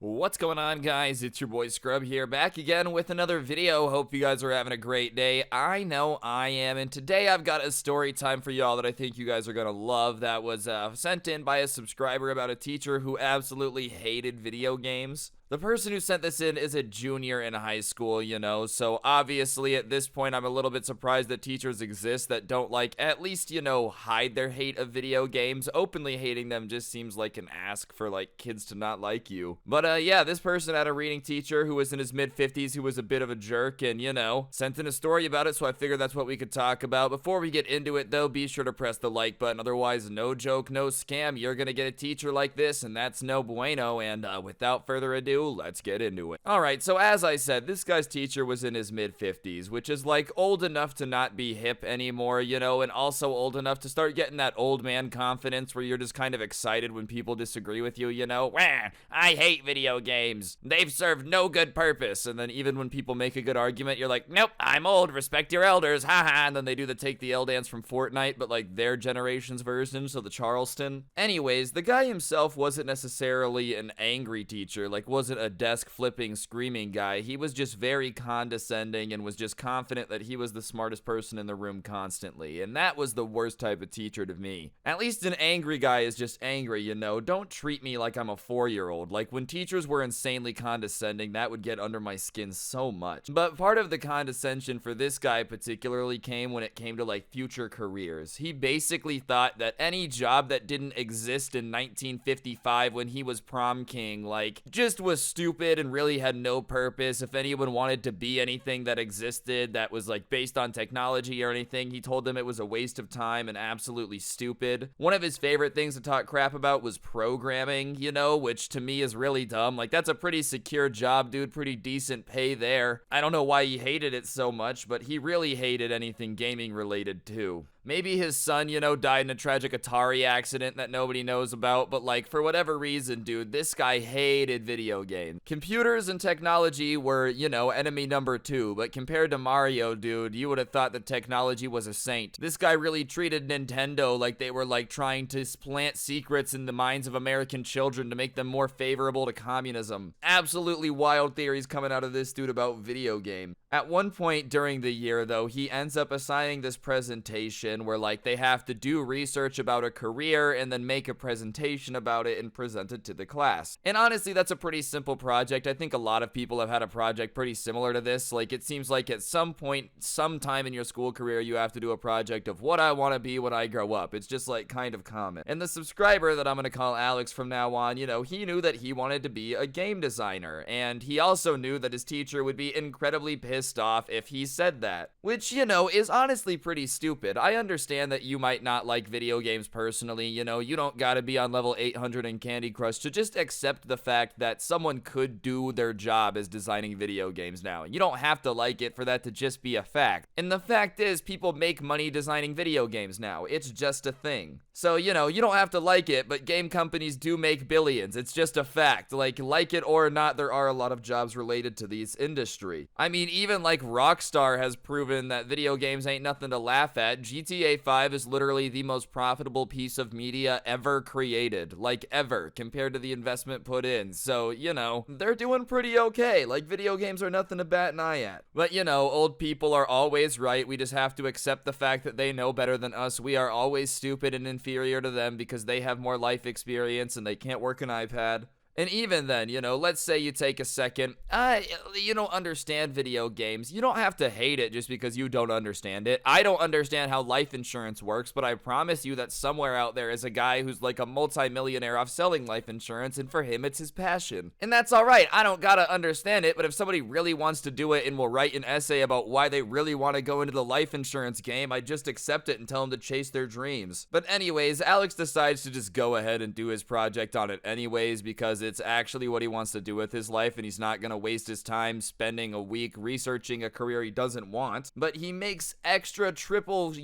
What's going on, guys? It's your boy Scrub here, back again with another video. Hope you guys are having a great day. I know I am, and today I've got a story time for y'all that I think you guys are gonna love. That was sent in by a subscriber about a teacher who absolutely hated video games. The person who sent this in is a junior in high school, so obviously at this point I'm a little bit surprised that teachers exist that don't at least, hide their hate of video games. Openly hating them just seems like an ask for kids to not like you. But yeah, this person had a reading teacher who was in his mid-50s who was a bit of a jerk and, sent in a story about it, so I figured that's what we could talk about. Before we get into it though, be sure to press the like button, otherwise no joke, no scam. You're gonna get a teacher like this and that's no bueno, and without further ado, let's get into it. Alright, so as I said, this guy's teacher was in his mid-50s, which is old enough to not be hip anymore, and also old enough to start getting that old man confidence where you're just kind of excited when people disagree with you, Wah, I hate video games. They've served no good purpose. And then even when people make a good argument, you're like, nope, I'm old, respect your elders, haha. And then they do the take the L dance from Fortnite, but their generation's version, so the Charleston. Anyways, the guy himself wasn't necessarily an angry teacher, wasn't a desk flipping, screaming guy. He was just very condescending and was just confident that he was the smartest person in the room constantly. And that was the worst type of teacher to me. At least an angry guy is just angry, Don't treat me like I'm a 4-year-old. When teachers were insanely condescending, that would get under my skin so much. But part of the condescension for this guy particularly came when it came to future careers. He basically thought that any job that didn't exist in 1955 when he was prom king, just was stupid and really had no purpose. If anyone wanted to be anything that existed that was based on technology or anything, he told them it was a waste of time and absolutely stupid. One of his favorite things to talk crap about was programming, which to me is really dumb. That's a pretty secure job, dude, pretty decent pay there. I don't know why he hated it so much, but he really hated anything gaming related too. Maybe his son, died in a tragic Atari accident that nobody knows about, but for whatever reason, dude, this guy hated video games. Computers and technology were, enemy number 2, but compared to Mario, dude, you would have thought that technology was a saint. This guy really treated Nintendo like they were trying to plant secrets in the minds of American children to make them more favorable to communism. Absolutely wild theories coming out of this dude about video games. At one point during the year, though, he ends up assigning this presentation where they have to do research about a career and then make a presentation about it and present it to the class. And honestly, that's a pretty simple project. I think a lot of people have had a project pretty similar to this. It seems at some point, sometime in your school career, you have to do a project of what I want to be when I grow up. It's just kind of common. And the subscriber that I'm going to call Alex from now on, he knew that he wanted to be a game designer. And he also knew that his teacher would be incredibly pissed off if he said that. Which, is honestly pretty stupid. I understand that you might not like video games personally, you don't gotta be on level 800 in Candy Crush to just accept the fact that someone could do their job as designing video games now. You don't have to like it for that to just be a fact. And the fact is, people make money designing video games now. It's just a thing. So, you don't have to like it, but game companies do make billions. It's just a fact. Like it or not, there are a lot of jobs related to this industry. I mean, even Rockstar has proven that video games ain't nothing to laugh at. GTA 5 is literally the most profitable piece of media ever created. Ever, compared to the investment put in. So, they're doing pretty okay. Video games are nothing to bat an eye at. But, old people are always right. We just have to accept the fact that they know better than us. We are always stupid and inferior to them because they have more life experience and they can't work an iPad. And even then, let's say you take a second, you don't understand video games. You don't have to hate it just because you don't understand it. I don't understand how life insurance works, but I promise you that somewhere out there is a guy who's a multi-millionaire off selling life insurance, and for him, it's his passion. And that's all right. I don't gotta understand it, but if somebody really wants to do it and will write an essay about why they really want to go into the life insurance game, I just accept it and tell them to chase their dreams. But anyways, Alex decides to just go ahead and do his project on it anyways because it's actually what he wants to do with his life, and he's not going to waste his time spending a week researching a career he doesn't want. But he makes extra triple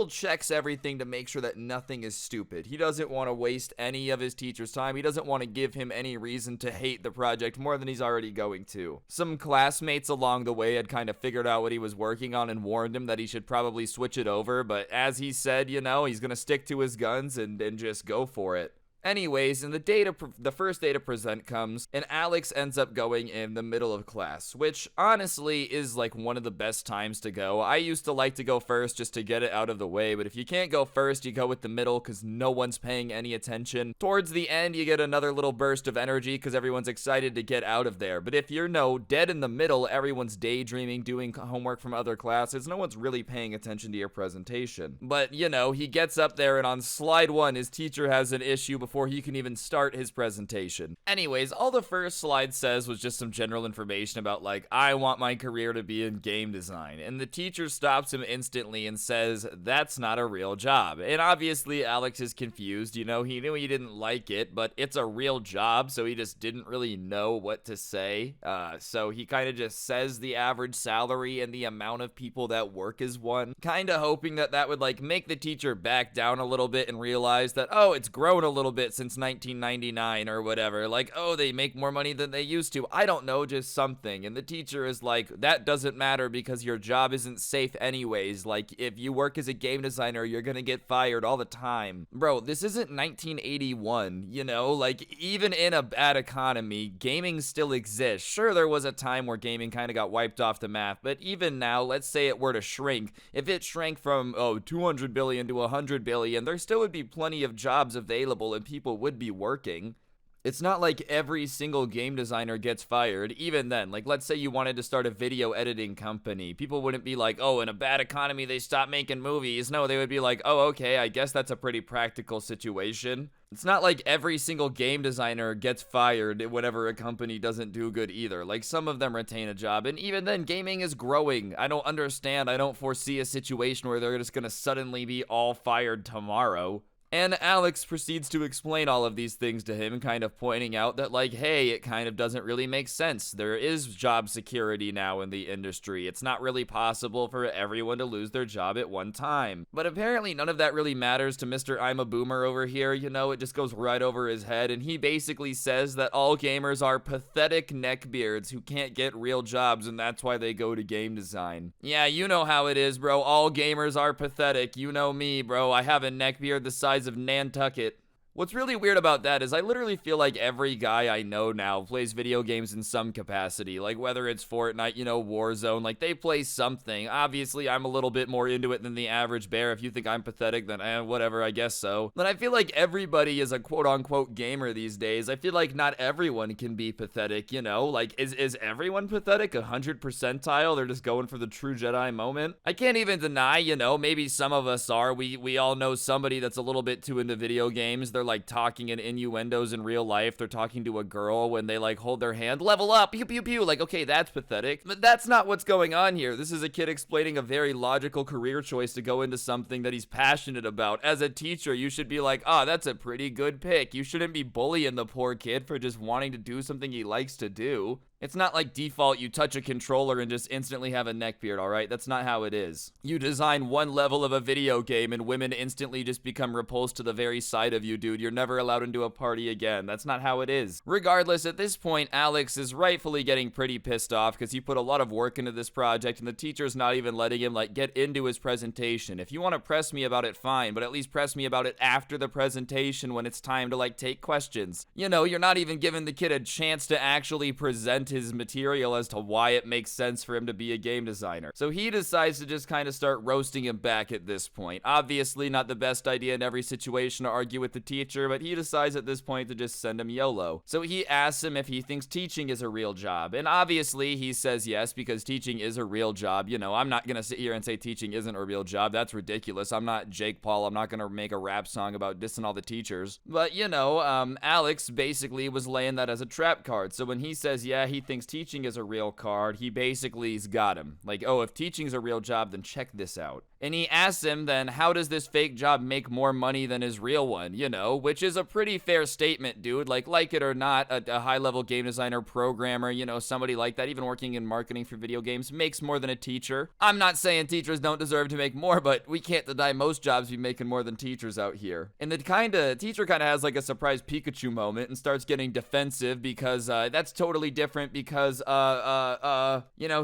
checks everything to make sure that nothing is stupid. He doesn't want to waste any of his teacher's time. He doesn't want to give him any reason to hate the project more than he's already going to. Some classmates along the way had kind of figured out what he was working on and warned him that he should probably switch it over, but as he said, he's going to stick to his guns and just go for it. Anyways, and the first day to present comes, and Alex ends up going in the middle of class, which honestly is like one of the best times to go. I used to like to go first just to get it out of the way, but if you can't go first, you go with the middle because no one's paying any attention. Towards the end, you get another little burst of energy because everyone's excited to get out of there. But if you're dead in the middle, everyone's daydreaming, doing homework from other classes, no one's really paying attention to your presentation. But he gets up there, and on slide 1, his teacher has an issue before he can even start his presentation. Anyways, all the first slide says was just some general information about like, I want my career to be in game design. And the teacher stops him instantly and says, that's not a real job. And obviously Alex is confused. He knew he didn't like it, but it's a real job, so he just didn't really know what to say. So he kind of just says the average salary and the amount of people that work as one, kind of hoping that would like make the teacher back down a little bit and realize that, oh, it's grown a little bit since 1999 or whatever. Like, oh, they make more money than they used to. I don't know, just something. And the teacher is like, that doesn't matter because your job isn't safe anyways. Like, if you work as a game designer, you're gonna get fired all the time. Bro, this isn't 1981, Like, even in a bad economy, gaming still exists. Sure, there was a time where gaming kind of got wiped off the map, but even now, let's say it were to shrink. If it shrank from, 200 billion to 100 billion, there still would be plenty of jobs available and people would be working. It's not like every single game designer gets fired. Even then, like, let's say you wanted to start a video editing company. People wouldn't be like, oh, in a bad economy, they stop making movies. No, they would be like, oh, okay, I guess that's a pretty practical situation. It's not like every single game designer gets fired whenever a company doesn't do good either. Like, some of them retain a job, and even then, gaming is growing. I don't understand. I don't foresee a situation where they're just gonna suddenly be all fired tomorrow. And Alex proceeds to explain all of these things to him, kind of pointing out that, like, hey, it kind of doesn't really make sense. There is job security now in the industry. It's not really possible for everyone to lose their job at one time. But apparently none of that really matters to Mr. I'm a Boomer over here. It just goes right over his head. And he basically says that all gamers are pathetic neckbeards who can't get real jobs, and that's why they go to game design. Yeah, you know how it is, bro. All gamers are pathetic. You know me, bro. I have a neckbeard the size of Nantucket. What's really weird about that is I literally feel like every guy I know now plays video games in some capacity, like whether it's Fortnite, Warzone, like they play something. Obviously, I'm a little bit more into it than the average bear. If you think I'm pathetic, then whatever, I guess so. But I feel like everybody is a quote-unquote gamer these days. I feel like not everyone can be pathetic, Like, is everyone pathetic? 100 percentile? They're just going for the true Jedi moment? I can't even deny, maybe some of us are. We all know somebody that's a little bit too into video games. They're like talking in innuendos in real life. They're talking to a girl when they like hold their hand, level up, pew pew pew. Like, okay, that's pathetic. But that's not what's going on here. This is a kid explaining a very logical career choice to go into something that he's passionate about. As a teacher, you should be like, oh, that's a pretty good pick. You shouldn't be bullying the poor kid for just wanting to do something he likes to do. It's not like default you touch a controller and just instantly have a neckbeard, alright? That's not how it is. You design one level of a video game and women instantly just become repulsed to the very sight of you, dude. You're never allowed into a party again. That's not how it is. Regardless, at this point, Alex is rightfully getting pretty pissed off because he put a lot of work into this project and the teacher's not even letting him, like, get into his presentation. If you want to press me about it, fine, but at least press me about it after the presentation when it's time to, like, take questions. You're not even giving the kid a chance to actually present his material as to why it makes sense for him to be a game designer. So he decides to just kind of start roasting him back at this point. Obviously not the best idea in every situation to argue with the teacher, but he decides at this point to just send him YOLO. So he asks him if he thinks teaching is a real job, and obviously he says yes because teaching is a real job. I'm not gonna sit here and say teaching isn't a real job. That's ridiculous. I'm not Jake Paul. I'm not gonna make a rap song about dissing all the teachers. But Alex basically was laying that as a trap card. So when he says yeah, he thinks teaching is a real card, he basically's got him. Like, oh, if teaching's a real job, then check this out. And he asks him then, how does this fake job make more money than his real one? Which is a pretty fair statement, dude. Like it or not, a high-level game designer, programmer, somebody like that, even working in marketing for video games, makes more than a teacher. I'm not saying teachers don't deserve to make more, but we can't deny most jobs be making more than teachers out here. And the teacher kind of has like a surprise Pikachu moment and starts getting defensive because that's totally different because,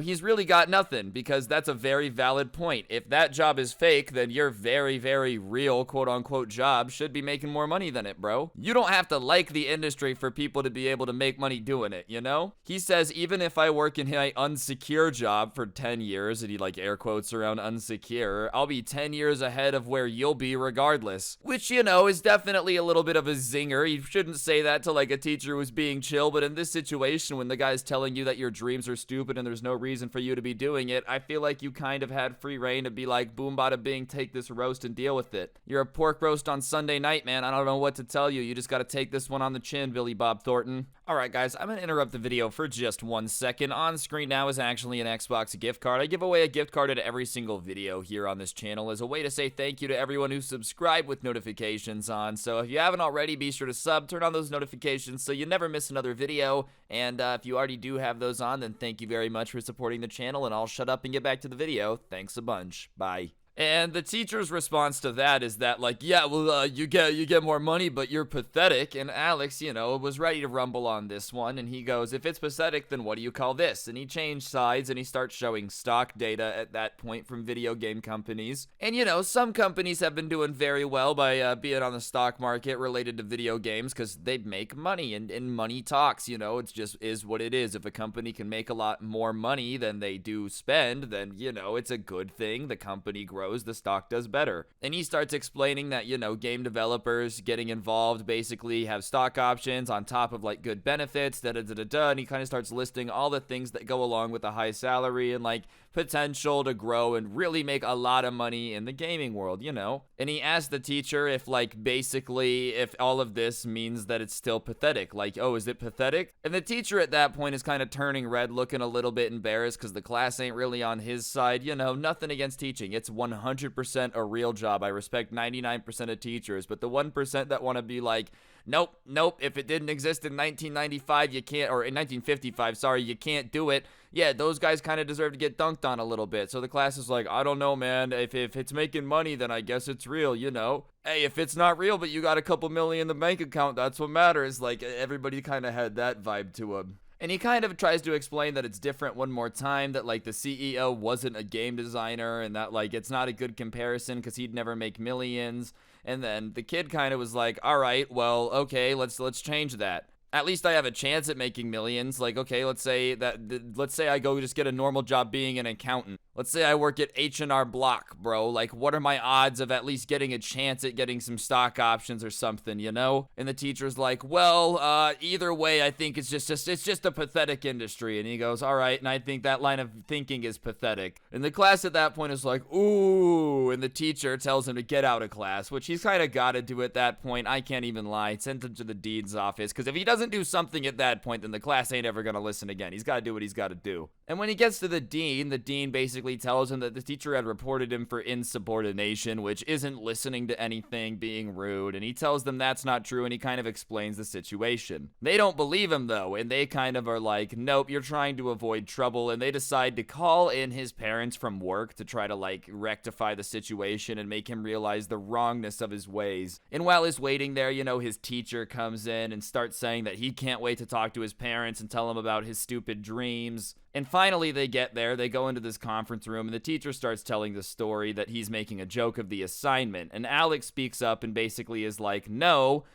he's really got nothing, because that's a very valid point. If that job job is fake, then your very, very real quote-unquote job should be making more money than it, bro. You don't have to like the industry for people to be able to make money doing it, you know? He says, even if I work in my unsecure job for 10 years, and he like air quotes around unsecure, I'll be 10 years ahead of where you'll be regardless. Which, you know, is definitely a little bit of a zinger. You shouldn't say that to like a teacher who's being chill, but in this situation, when the guy's telling you that your dreams are stupid and there's no reason for you to be doing it, I feel like you kind of had free reign to be like, boom, bada bing, take this roast and deal with it. You're a pork roast on Sunday night, man. I don't know what to tell you. You just gotta take this one on the chin, Billy Bob Thornton. Alright guys, I'm gonna interrupt the video for just 1 second. On screen now is actually an Xbox gift card. I give away a gift card at every single video here on this channel as a way to say thank you to everyone who subscribed with notifications on. So if you haven't already, be sure to sub, turn on those notifications so you never miss another video. And if you already do have those on, then thank you very much for supporting the channel, and I'll shut up and get back to the video. Thanks a bunch. Bye. And the teacher's response to that is that, like, yeah, well, you get more money, but you're pathetic. And Alex, you know, was ready to rumble on this one. And he goes, if it's pathetic, then what do you call this? And he changed sides and he starts showing stock data at that point from video game companies. And, you know, some companies have been doing very well by being on the stock market related to video games because they make money and money talks, you know, it's just is what it is. If a company can make a lot more money than they do spend, then, you know, it's a good thing. The company grows, the stock does better. And he starts explaining that, you know, game developers getting involved basically have stock options on top of like good benefits, and he kind of starts listing all the things that go along with a high salary and like potential to grow and really make a lot of money in the gaming world, you know. And he asked the teacher if like basically if all of this means that it's still pathetic, like, oh, is it pathetic? And the teacher at that point is kind of turning red, looking a little bit embarrassed because the class ain't really on his side. You know, nothing against teaching, it's 100% a real job. I respect 99% of teachers, but the 1% that want to be like, nope, if it didn't exist in 1995, you can't, or in 1955, sorry, you can't do it. Yeah, those guys kind of deserve to get dunked on a little bit. So the class is like, I don't know, man. If it's making money, then I guess it's real, you know? Hey, if it's not real, but you got a couple million in the bank account, that's what matters. Like, everybody kind of had that vibe to him. And he kind of tries to explain that it's different one more time, that like the CEO wasn't a game designer and that like it's not a good comparison because he'd never make millions. And then the kid kind of was like, all right, well, okay, let's change that. At least I have a chance at making millions. Like, okay, let's say I go just get a normal job being an accountant. Let's say I work at H&R Block, bro. Like, what are my odds of at least getting a chance at getting some stock options or something, you know? And the teacher's like, well, either way, I think it's just a pathetic industry. And he goes, all right, and I think that line of thinking is pathetic. And the class at that point is like, ooh, and the teacher tells him to get out of class, which he's kind of got to do at that point. I can't even lie. Send him to the dean's office, because if he doesn't do something at that point, then the class ain't ever gonna listen again. He's got to do what he's got to do. And when he gets to the dean basically tells him that the teacher had reported him for insubordination, which isn't listening to anything, being rude, and he tells them that's not true, and he kind of explains the situation. They don't believe him though, and they kind of are like, nope, you're trying to avoid trouble, and they decide to call in his parents from work to try to like rectify the situation and make him realize the wrongness of his ways. And while he's waiting there, you know, his teacher comes in and starts saying that he can't wait to talk to his parents and tell them about his stupid dreams. And finally they get there, they go into this conference room, and the teacher starts telling the story that he's making a joke of the assignment. And Alex speaks up and basically is like, no,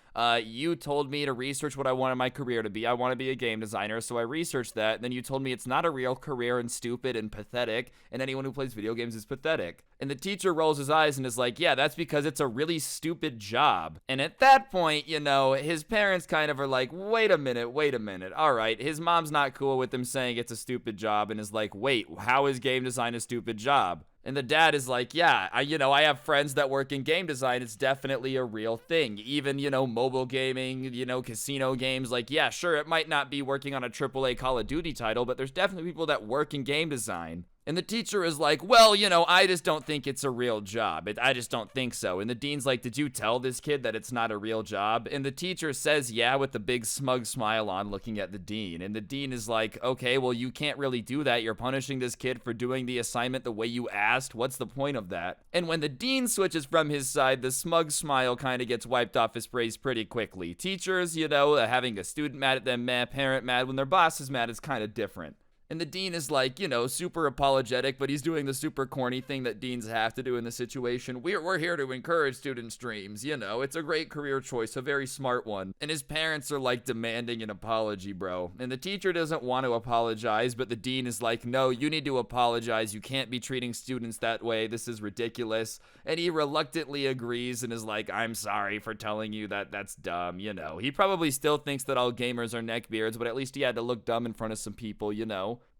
you told me to research what I wanted my career to be. I want to be a game designer, so I researched that. And then you told me it's not a real career and stupid and pathetic, and anyone who plays video games is pathetic. And the teacher rolls his eyes and is like, yeah, that's because it's a really stupid job. And at that point, you know, his parents kind of are like, wait a minute. All right, his mom's not cool with him saying it's a stupid job and is like, wait, how is game design a stupid job? And the dad is like, yeah, I have friends that work in game design. It's definitely a real thing. Even, you know, mobile gaming, you know, casino games. Like, yeah, sure, it might not be working on a AAA Call of Duty title, but there's definitely people that work in game design. And the teacher is like, well, you know, I just don't think it's a real job. I just don't think so. And the dean's like, did you tell this kid that it's not a real job? And the teacher says, yeah, with the big smug smile on, looking at the dean. And the dean is like, okay, well, you can't really do that. You're punishing this kid for doing the assignment the way you asked. What's the point of that? And when the dean switches from his side, the smug smile kind of gets wiped off his face pretty quickly. Teachers, you know, having a student mad at them, mad, parent mad, when their boss is mad, it's kind of different. And the dean is like, super apologetic, but he's doing the super corny thing that deans have to do in the situation. We're here to encourage students' dreams, it's a great career choice, a very smart one. And his parents are like demanding an apology, bro. And the teacher doesn't want to apologize, but the dean is like, no, you need to apologize. You can't be treating students that way. This is ridiculous. And he reluctantly agrees and is like, I'm sorry for telling you that that's dumb, He probably still thinks that all gamers are neckbeards, but at least he had to look dumb in front of some people,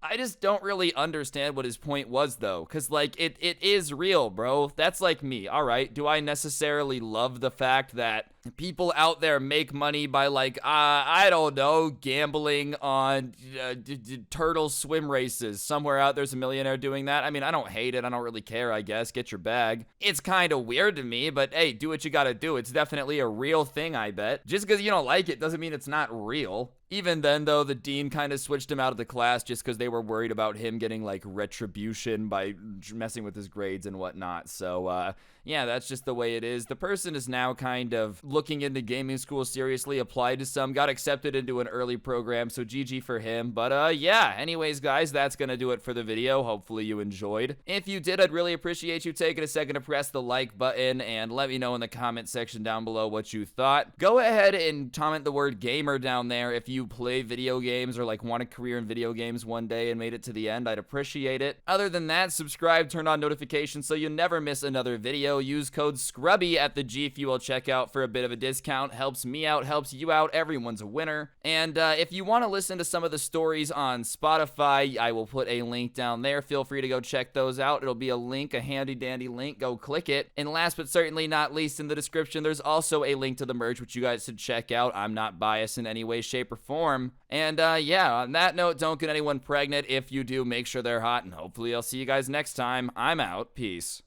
I just don't really understand what his point was, though, because, it is real, bro. That's like me, all right? Do I necessarily love the fact that people out there make money by, I don't know, gambling on turtle swim races? Somewhere out there's a millionaire doing that. I mean, I don't hate it. I don't really care, I guess. Get your bag. It's kind of weird to me, but hey, do what you gotta do. It's definitely a real thing, I bet. Just because you don't like it doesn't mean it's not real. Even then, though, the dean kind of switched him out of the class just because they were worried about him getting, retribution by messing with his grades and whatnot. So, yeah, that's just the way it is. The person is now kind of looking into gaming school seriously, applied to some, got accepted into an early program, so GG for him. But, yeah, anyways, guys, that's gonna do it for the video. Hopefully you enjoyed. If you did, I'd really appreciate you taking a second to press the like button and let me know in the comment section down below what you thought. Go ahead and comment the word gamer down there if you play video games or want a career in video games one day and made it to the end. I'd appreciate it. Other than that, subscribe, turn on notifications so you never miss another video. Use code SCRUBBY at the G Fuel checkout for a bit of a discount. Helps me out, helps you out. Everyone's a winner. And if you want to listen to some of the stories on Spotify, I will put a link down there. Feel free to go check those out. It'll be a link, a handy dandy link. Go click it. And last but certainly not least, in the description, there's also a link to the merch, which you guys should check out. I'm not biased in any way, shape, or form. And yeah, on that note, don't get anyone pregnant. If you do, make sure they're hot, and hopefully I'll see you guys next time. I'm out. Peace.